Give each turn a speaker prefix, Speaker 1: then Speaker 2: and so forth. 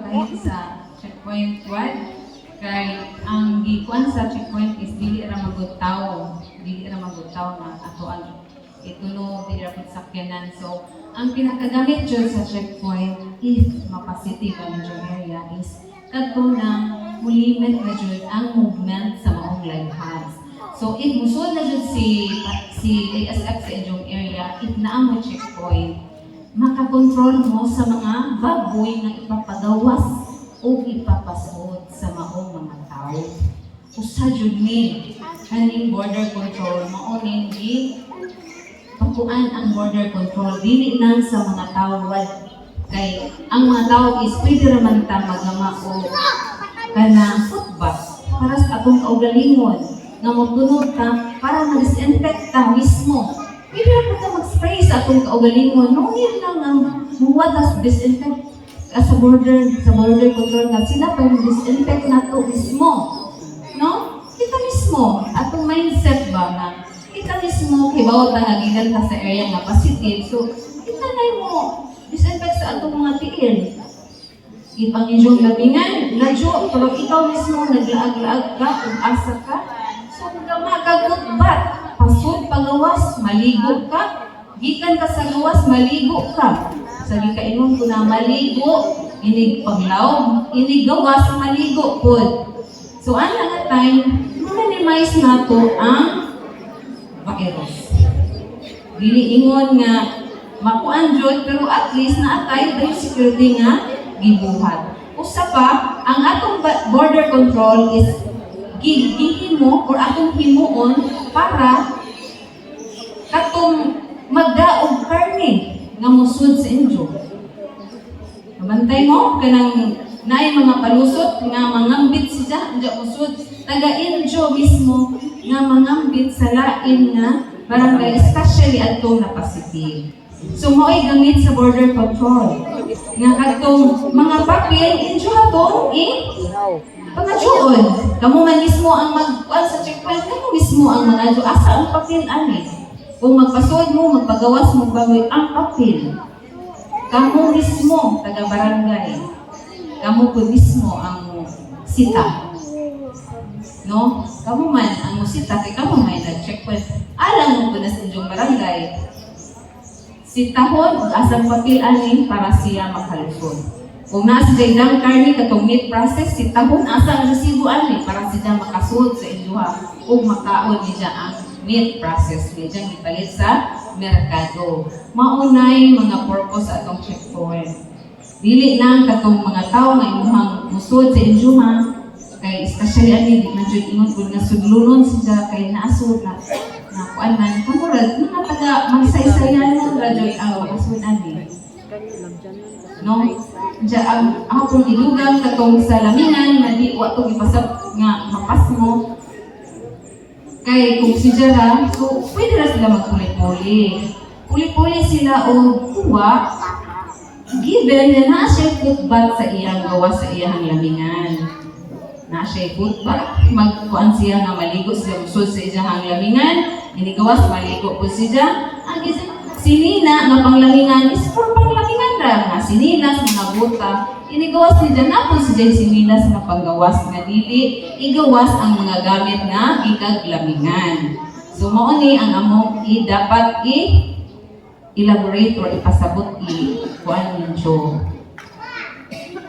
Speaker 1: kayo sa checkpoint 1 kay ang gikuan sa checkpoint is dili ra magutaw na ato ang itulo dili ra pud sakyanan. So ang pinakagamit jud sa checkpoint if mapositive ang jud area is kadto na mulimit na jud ang movement sa maong lighthouses. So if musud na jud si ASF sa inyong area, if naa mo checkpoint, makakontrol mo sa mga baboy nga ipapagawas o ipapasod sa maong mga tao. Usa jud ni kaning border control mao ning pakuan ang border control dili lang sa mga tao kay ang mga tao is pwede ra man ta magama o kana footbath para sa atong kaugalingon nga magtunod ka para ma-disinfect ta mismo. Pwede ra ta mag-spray sa atong kaugalingon. No need lang ang muwatas disinfect sa border control nga sila pa disinfect nato mismo. No? Kita mismo atong mindset ba na kita mismo kay bawat nga gikan ka sa area nga positive. So kita na mo disinfect sa atong mga tiil. Ipang inyong labingan, ladyo, pero ikaw mismo naglaag-laag ka, kung asa ka, so kung makagutbat, pasod pagawas, maligo ka, gikan ka sa gawas, maligo ka. Sa gikainon ko na maligo, inig paglaog, inig gawas, maligo po. So ano nga time, minimize nato ang virus. Dili ingon nga, makuan jud pero at least naatay biosecurity nga gibuhat. Usa pa, ang atong border control is gihimo or atong himuon para katong magdaog karne nga musud sa inyo. Mabantay mo kanang naay mga palusot nga mangambit siya musud taga-Indio mismo nga mangambit sa lain nga barangay, especially atong na positive. So mo ay gamit sa border control. Nga katong mga papel, Indio atong pangadyoon. Kamu man mismo ang magkuan sa checkpoint, kamu mismo ang mangadyo. Asa ang papel ani? Kung magpasod mo, magpagawas mo bagoy ang papel. Kamu mismo taga-barangay. Kamu po mismo ang sita. No? Kamu man ang musita kay kamu may nag-checkpoint. Alam mo po na sa inyong barangay. Sitahon ug asang papel ani para siya makalusod. Kung nasa dayang karne katong meat process, sitahon asang resibo ani para siya makasud sa inyuha ug makaon niya ang meat process niya gipalit sa merkado. Maunay mga purpose atong checkpoint. Dili lang katong mga tawo nga imuhang musud sa inyuha kay especially ani di man jud ingon kun nga sudlunon siya kay naasud na kuan man kamurag mga taga magsaysayan ng radyo ang asun ani no ja ang akong ilugang katong sa lamingan na di wa to gipasab nga mapas mo kay kung si Jara so pwede ra sila magpuli-puli sila o kuha given na naa siya footbath sa iyang gawas sa iyang lamingan na siya footbath magkuan siya nga maligo siya musod sa iyang lamingan inigawas maligo po siya. Ang sinina nga panglamingan is for panglamingan ra nga sininas nga buta. Inigawas siya na po siya sininas nga panggawas nga dili igawas ang mga gamit nga ikaglamingan. So mao ni ang among dapat elaborate or ipasabot kuan ninyo.